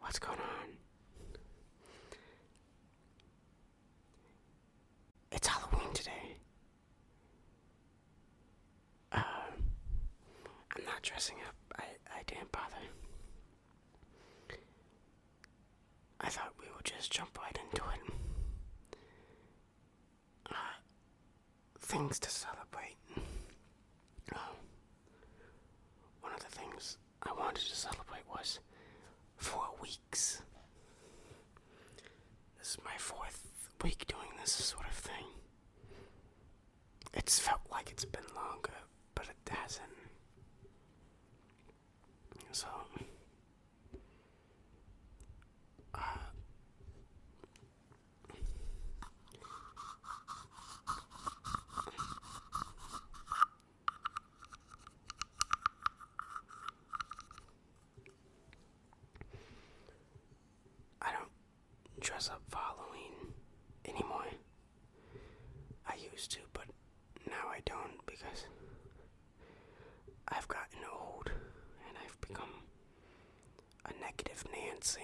What's going on? It's Halloween today. I'm not dressing up. I didn't bother. I thought we would just jump right into it. Things to celebrate. One of the things I wanted to celebrate was 4 weeks. This is my 4th week doing this sort of thing. It's felt like it's been longer, but it hasn't. So, I don't dress up for Halloween anymore. I used to, but now I don't because I've gotten old and I've become a negative Nancy.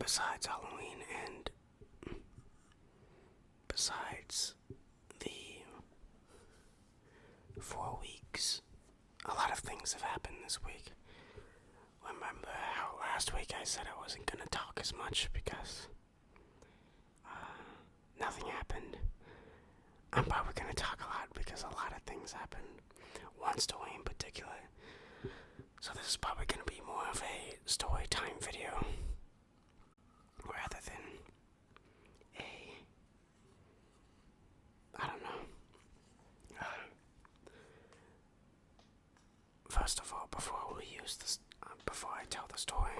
Besides Halloween and besides the 4 weeks, a lot of things have happened this week. Remember how last week I said I wasn't going to talk as much because nothing happened? I'm probably going to talk a lot because a lot of things happened. One story in particular. So this is probably going to be more of a story time video rather than I don't know. First of all, before I tell the story,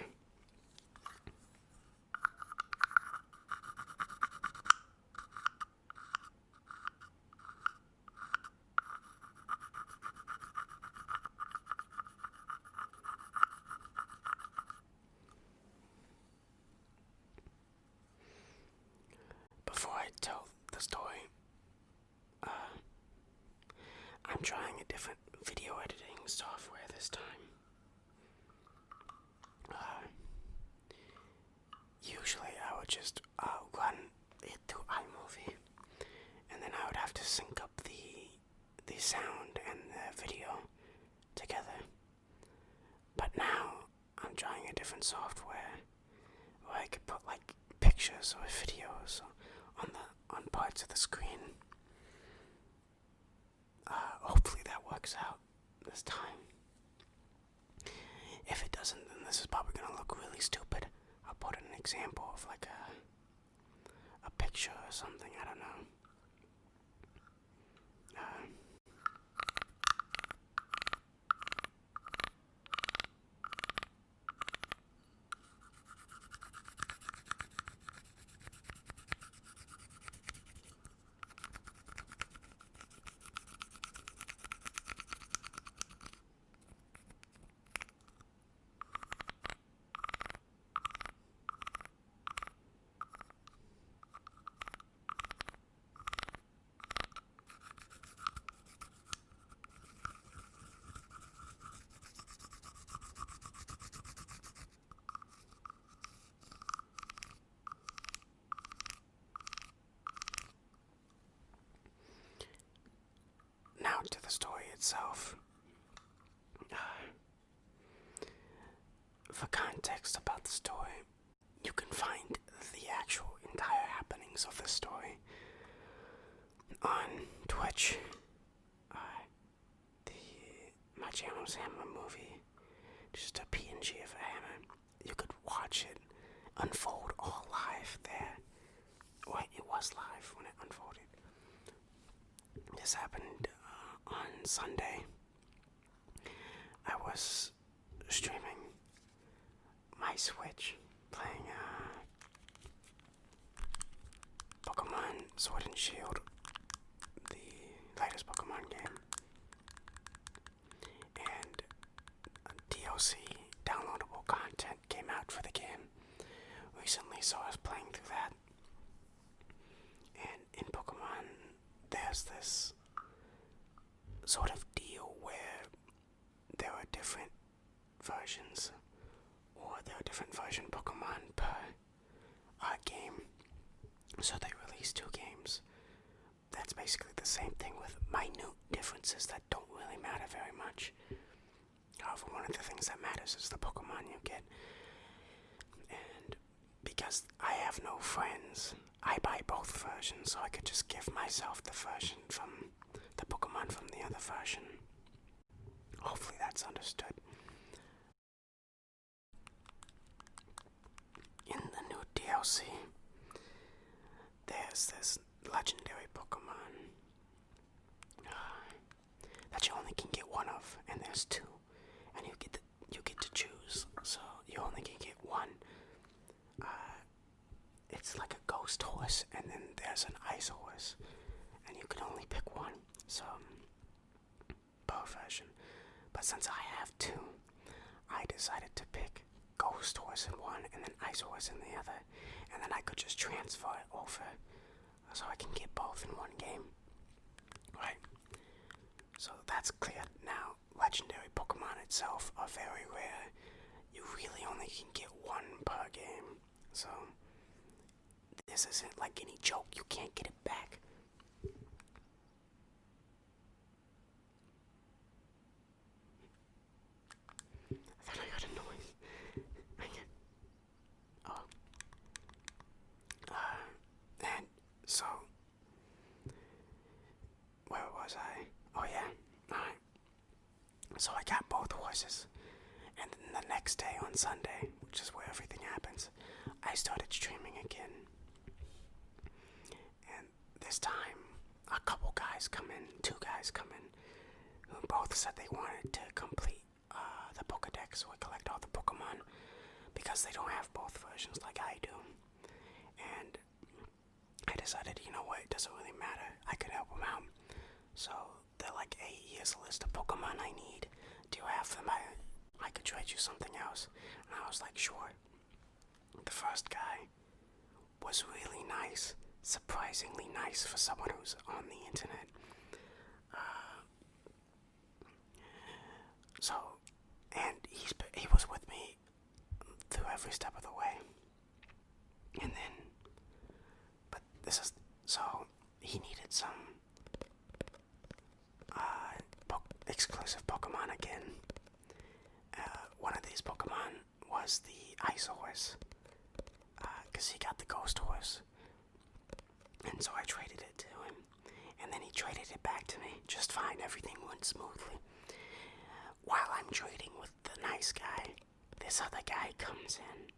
I'm trying a different video editing software this time. Usually I would just run it through iMovie, and then I would have to sync up the sound and the video together. But now I'm trying a different software where I could put like pictures or videos on parts of the screen. Hopefully that works out this time. If it doesn't, then this is probably gonna look really stupid. I'll put an example of like a picture or something, I don't know. Now to the story itself. For context about the story, you can find the actual entire happenings of the story on Twitch. My channel's Hammer Movie, just a PNG of a hammer. You could watch it unfold all live there. Well, it was live when it unfolded. This happened on Sunday. I was streaming my Switch, playing Pokemon Sword and Shield, the latest Pokemon game, and DLC downloadable content came out for the game recently, so I was playing through that. And in Pokemon, there's this sort of deal where there are different versions, or there are different version Pokemon per game. So they release 2 games. That's basically the same thing with minute differences that don't really matter very much. However, one of the things that matters is the Pokemon you get. And because I have no friends, I buy both versions, so I could just give myself the version from the Pokemon from the other version. Hopefully that's understood. In the new DLC, there's this legendary Pokemon that you only can get one of, and there's 2, and you get to choose. So you only can get one. It's like a ghost horse, and then there's an ice horse, and you can only pick one. So both version. But since I have 2, I decided to pick ghost horse in one and then ice horse in the other, and then I could just transfer it over so I can get both in one game. Right? So that's clear. Now, legendary Pokemon itself are very rare. You really only can get one per game. So this isn't like any joke. You can't get it back. I thought I heard a noise. And so, where was I? Oh yeah, alright. So I got both horses, and then the next day on Sunday, which is where everything happens, I started streaming again. And this time, a couple guys come in, 2 guys come in, who both said they wanted to complete the Pokedex, or collect all the Pokemon, because they don't have both versions like I do. And I decided, you know what, it doesn't really matter, I could help them out. So they're like, hey, here's a list of Pokemon I need. Do you have them? I could trade you something else. And I was like, sure. The first guy was really nice, surprisingly nice for someone who's on the internet. And he was with me through every step of the way. And then, he needed some exclusive Pokemon again. One of these Pokemon was the Ice Horse, because he got the Ghost Horse. And so I traded it to him, and then he traded it back to me just fine. Everything went smoothly. While I'm trading with the nice guy, this other guy comes in,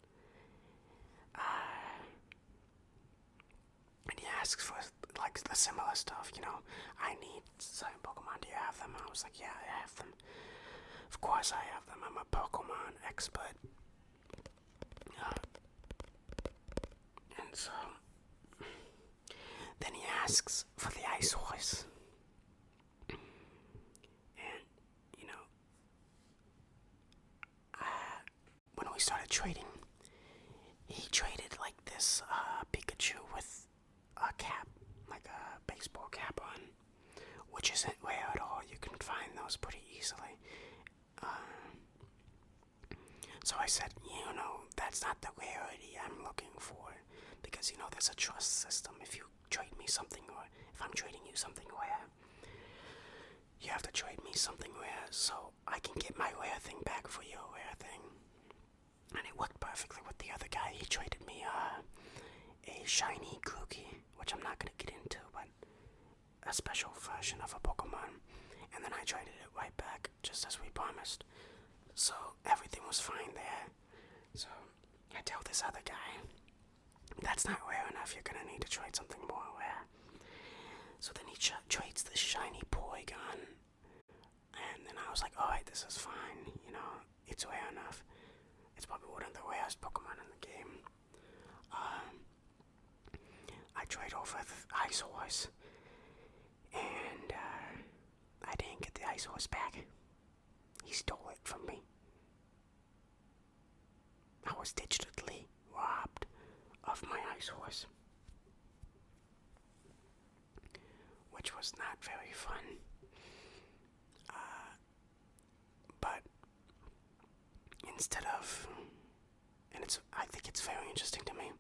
and he asks for like the similar stuff, you know. I need certain Pokemon. Do you have them? I was like, yeah, I have them. Of course I have them. I'm a Pokemon expert. And so then he asks for the Ice Horse. And, you know, when we started trading, he traded like this Pikachu with a cap, like a baseball cap on, which isn't rare at all. You can find those pretty easily. So I said, you know, that's not the rarity I'm looking for, because, you know, there's a trust system. If you trade me something, or if I'm trading you something rare, you have to trade me something rare so I can get my rare thing back for your rare thing. And it worked perfectly with the other guy. He traded me a shiny Grookey, which I'm not going to get into, but a special version of a Pokemon. And then I traded it right back, just as we promised. So everything was fine there. So I tell this other guy, that's not rare enough, you're going to need to trade something more rare. So then he trades this shiny Porygon. And then I was like, alright, this is fine, you know, it's rare enough. It's probably one of the rarest Pokemon in the game. I trade over the ice horse, and I didn't get the ice horse back. He stole it from me. I was digitally robbed of my ice horse, which was not very fun. But instead of, and I think it's very interesting to me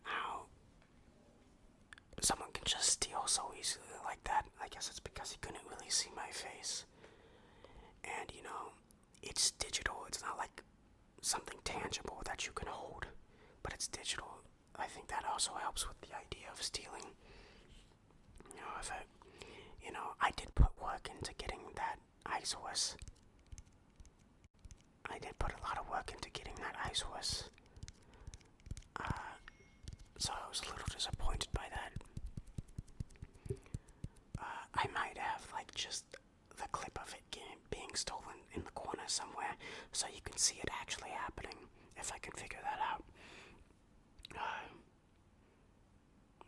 how someone can just steal so easily like that. I guess it's because he couldn't really see my face. And it's digital. It's not like something tangible that you can hold, but it's digital. I think that also helps with the idea of stealing. I did put work into getting that ice horse. I did put a lot of work into getting that ice horse. So I was a little disappointed by that. I might have just the clip of it being stolen in the corner somewhere, so you can see it actually happening, if I can figure that out.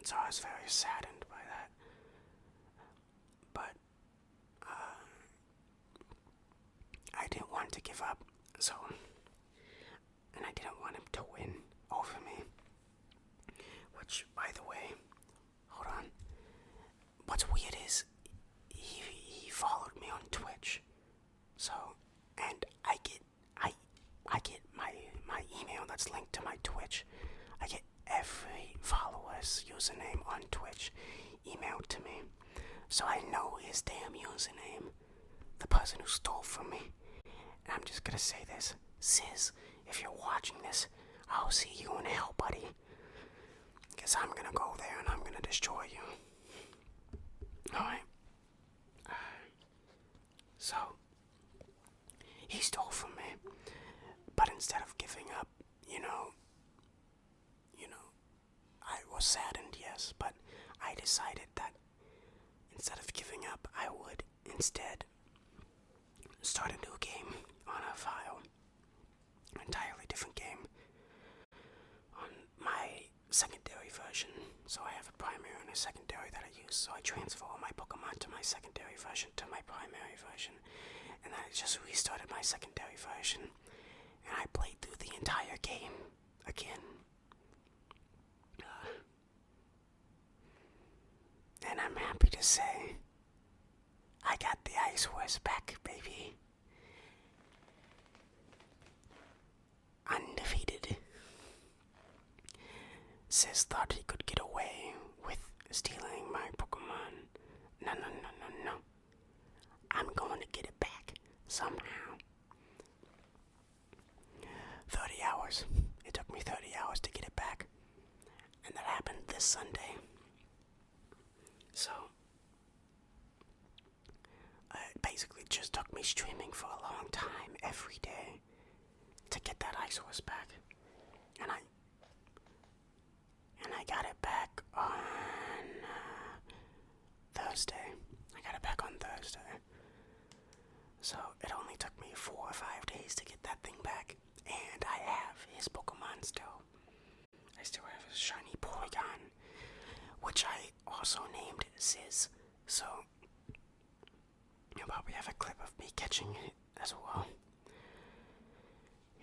So I was very saddened by that. But I didn't want to give up, and I didn't want him to win over me. Which, by the way, hold on. What's weird is he followed me on Twitch. So, and I get my email that's linked to my Twitch. I get every follower's username on Twitch emailed to me. So I know his damn username, the person who stole from me. And I'm just gonna say this, Sis, if you're watching this, I'll see you in hell, buddy. Because I'm gonna go there and I'm gonna destroy you. Alright. So, he stole from me. But instead of giving up, I was saddened, yes, but I decided that instead of giving up, I would instead start a new game on a file. Entirely different game. On my secondary version. So I have a primary and a secondary that I use. So I transfer all my Pokemon to my secondary version to my primary version. And then I just restarted my secondary version. And I played through the entire game again. And I'm happy to say I got the ice horse back, baby. Undefeated. Sis thought he could get away with stealing my Pokemon. No. I'm going to get it back somehow. 30 hours. It took me 30 hours to get it back. And that happened this Sunday. So, it basically just took me streaming for a long time every day to get that ice horse back. And I got it back on Thursday. I got it back on Thursday. So it only took me 4 or 5 days to get that thing back. And I have his Pokemon still. I still have his shiny Porygon, which I also named Sis. So you'll probably have a clip of me catching it as well.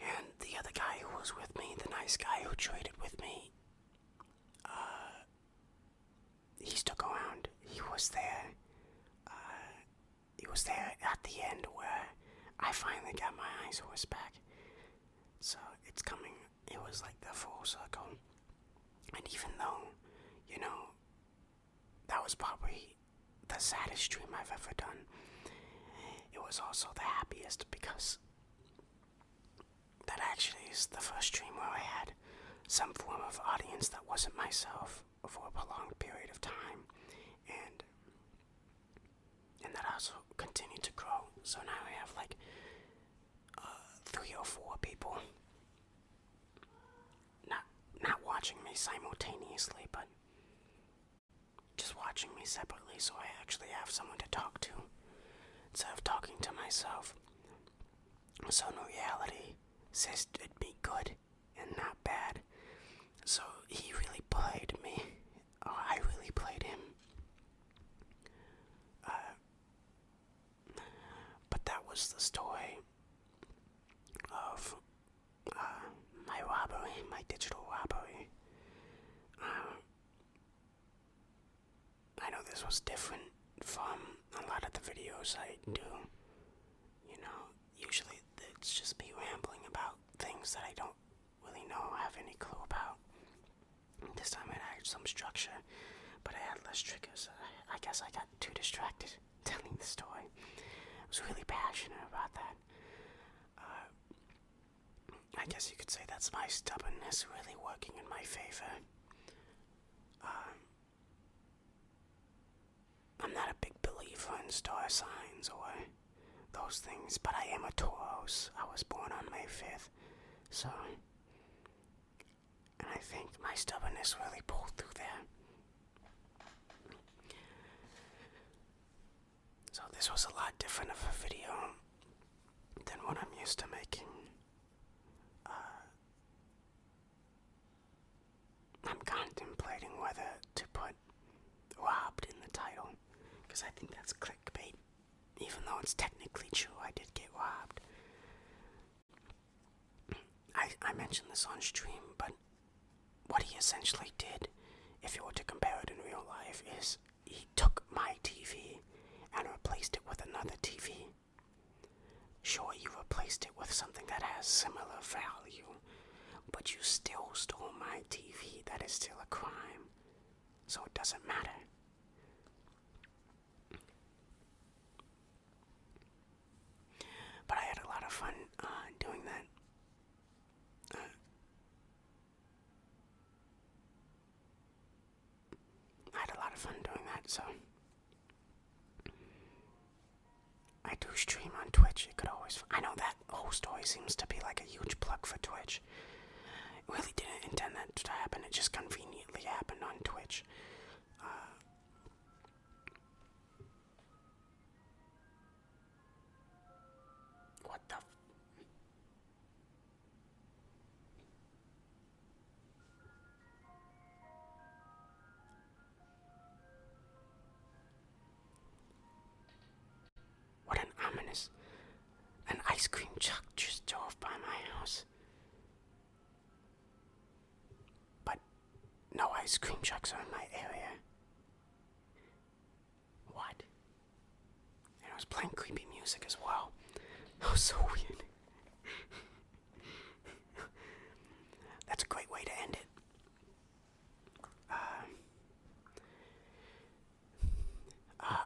And the other guy who was with me, the nice guy who traded with me, he stuck around. He was there. He was there at the end where I finally got my ice horse back. So it's coming. It was like the full circle. And even though, that was probably the saddest stream I've ever done, it was also the happiest because that actually is the first stream where I had some form of audience that wasn't myself for a prolonged period of time, and that also continued to grow. So now I have 3 or 4 people not watching me simultaneously, but just watching me separately, so I actually have someone to talk to instead of talking to myself. So in reality, Sis did me good and not bad. So he really played me digital robbery. I know this was different from a lot of the videos I do. Usually it's just me rambling about things that I don't really know or have any clue about. This time I had some structure, but I had less triggers. I guess I got too distracted telling the story. I was really passionate about that. I guess you could say that's my stubbornness really working in my favor. I'm not a big believer in star signs or those things, but I am a Taurus. I was born on May 5th, so... And I think my stubbornness really pulled through there. So this was a lot different of a video than what I'm used to making. I'm contemplating whether to put robbed in the title, because I think that's clickbait. Even though it's technically true, I did get robbed. I mentioned this on stream, but what he essentially did, if you were to compare it in real life, is he took my TV and replaced it with another TV. Sure, you replaced it with something that has similar value, but you still stole my TV. That is still a crime, so it doesn't matter. But I had a lot of fun doing that. So I do stream on Twitch. You could always... I know that whole story seems to be like a huge plug for Twitch. I really didn't intend that to happen. It just conveniently happened on Twitch. What the... What an ominous... An ice cream truck just drove by my house. But no ice cream trucks are in my area. What? And I was playing creepy music as well. That was so weird. That's a great way to end it.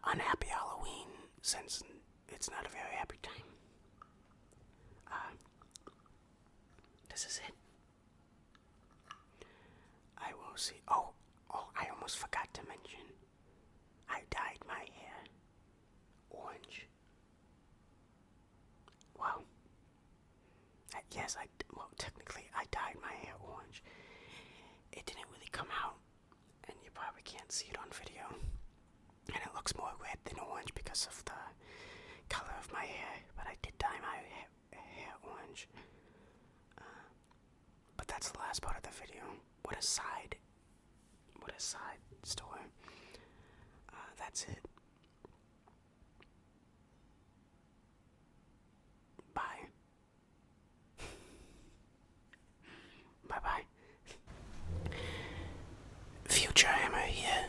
Unhappy Halloween, since it's not a very happy time. This is it. I will see. Oh, I almost forgot to mention. I dyed my hair orange. Well, yes, technically I dyed my hair orange. It didn't really come out, and you probably can't see it on video. And it looks more red than orange because of the color of my hair, but I did dye my hair orange. But that's the last part of the video. What a side story. That's it. Bye. Bye-bye. Future Hammer here.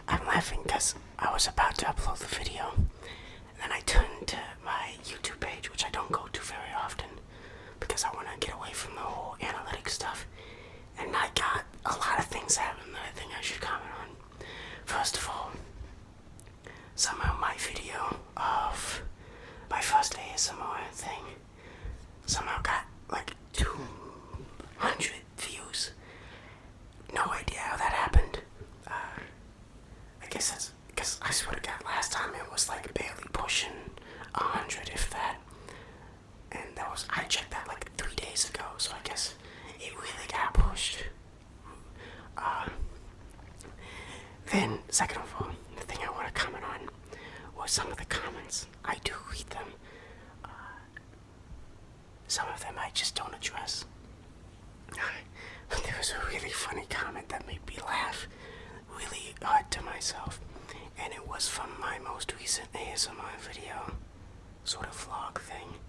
I'm laughing because I was about to upload the video, and then I turned to my YouTube page, which I don't go to very often, because I want to get away from the whole analytics stuff, and I got a lot of things happen that I think I should comment on. First of all, somehow my video of my first ASMR thing somehow got like 200 views. No idea how that happened. I guess that's because I swear to God, last time it was like barely pushing 100, if that. And I checked that like 3 days ago, so I guess it really got pushed. Then, second of all, the thing I want to comment on was some of the comments. I do read them. Some of them I just don't address. But there was a really funny comment that made me laugh really hard to myself, and it was from my most recent ASMR video, sort of vlog thing.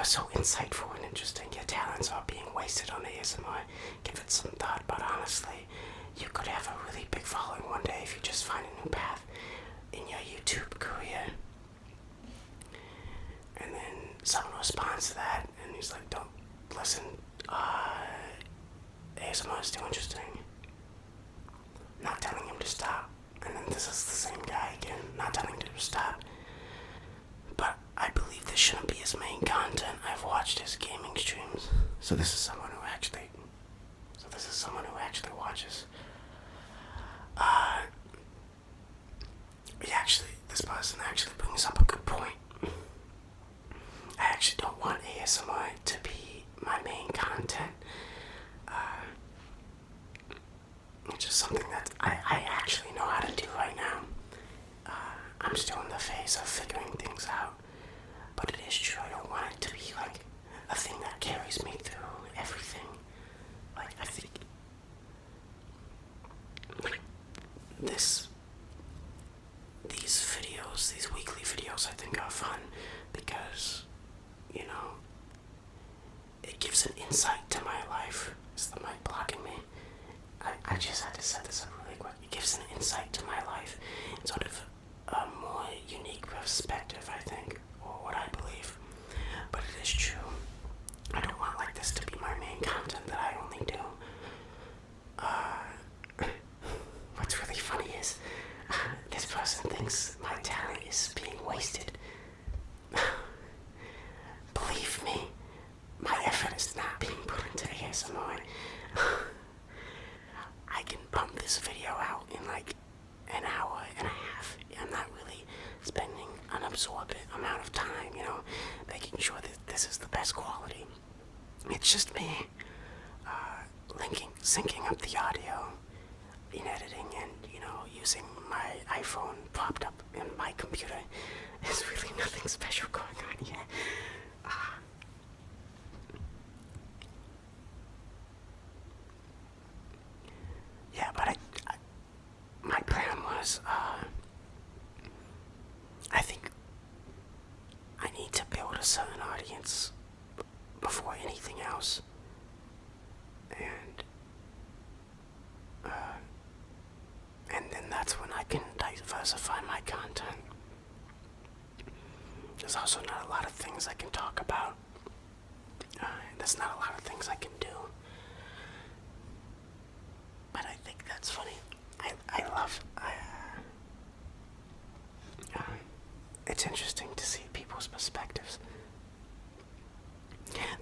you're so insightful and interesting. Your talents are being wasted on ASMR. Give it some thought, but honestly, you could have a really big following one day if you just find a new path in your YouTube career. And then someone responds to that, and he's like, don't listen, ASMR is too interesting. Not telling him to stop. And then this is the same guy again, not telling him to stop. But I believe this shouldn't be his main content. I've watched his gaming streams. So this is someone who actually watches. This person actually brings up a good point. I actually don't want ASMR to be my main content. It's just something that I actually know how to do right now. I'm still in the phase of figuring things out. But it is true, I don't want it to be like a thing that carries me through everything. Like, I think these weekly videos, I think are fun because, you know, it gives an insight to my life. Is the mic blocking me? I just had to set this up really quick. It gives an insight to my life and sort of a more unique perspective, I think, or what I believe. But it is true. I don't want like this to be my main content that I only do. What's really funny is this person thinks my talent is being wasted. Believe me, my effort is not being put into ASMR. I can pump this video out in like an hour and a half. I'm not really spending an absorbent amount of time, you know, making sure that this is the best quality. It's just me syncing up the audio in editing and, you know, using my iPhone propped up in my computer. There's really nothing special going on here. Yeah, but my plan was, I think I need to build a certain audience before anything else. And then that's when I can diversify my content. There's also not a lot of things I can talk about. There's not a lot of things I can do. But I think that's funny. It's interesting to see people's perspectives.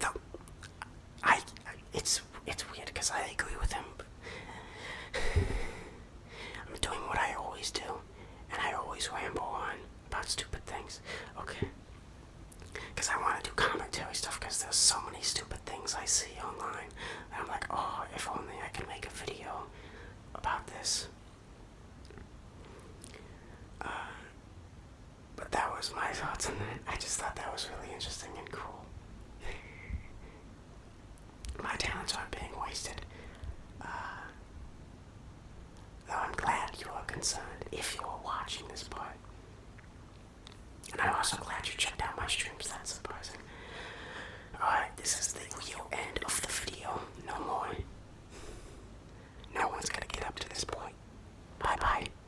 Though, it's weird because I agree with him. I'm doing what I always do, and I always ramble on about stupid things. Okay. Because I want to do commentary stuff because there's so many stupid things I see online. And I'm like, oh, if only I can make a video about this. But that was my thoughts on that. I just thought that was really interesting and cool. My talents aren't being wasted. Though I'm glad you are concerned if you are watching this part. And I'm also glad you checked out my streams. That's surprising. Alright, this is the real end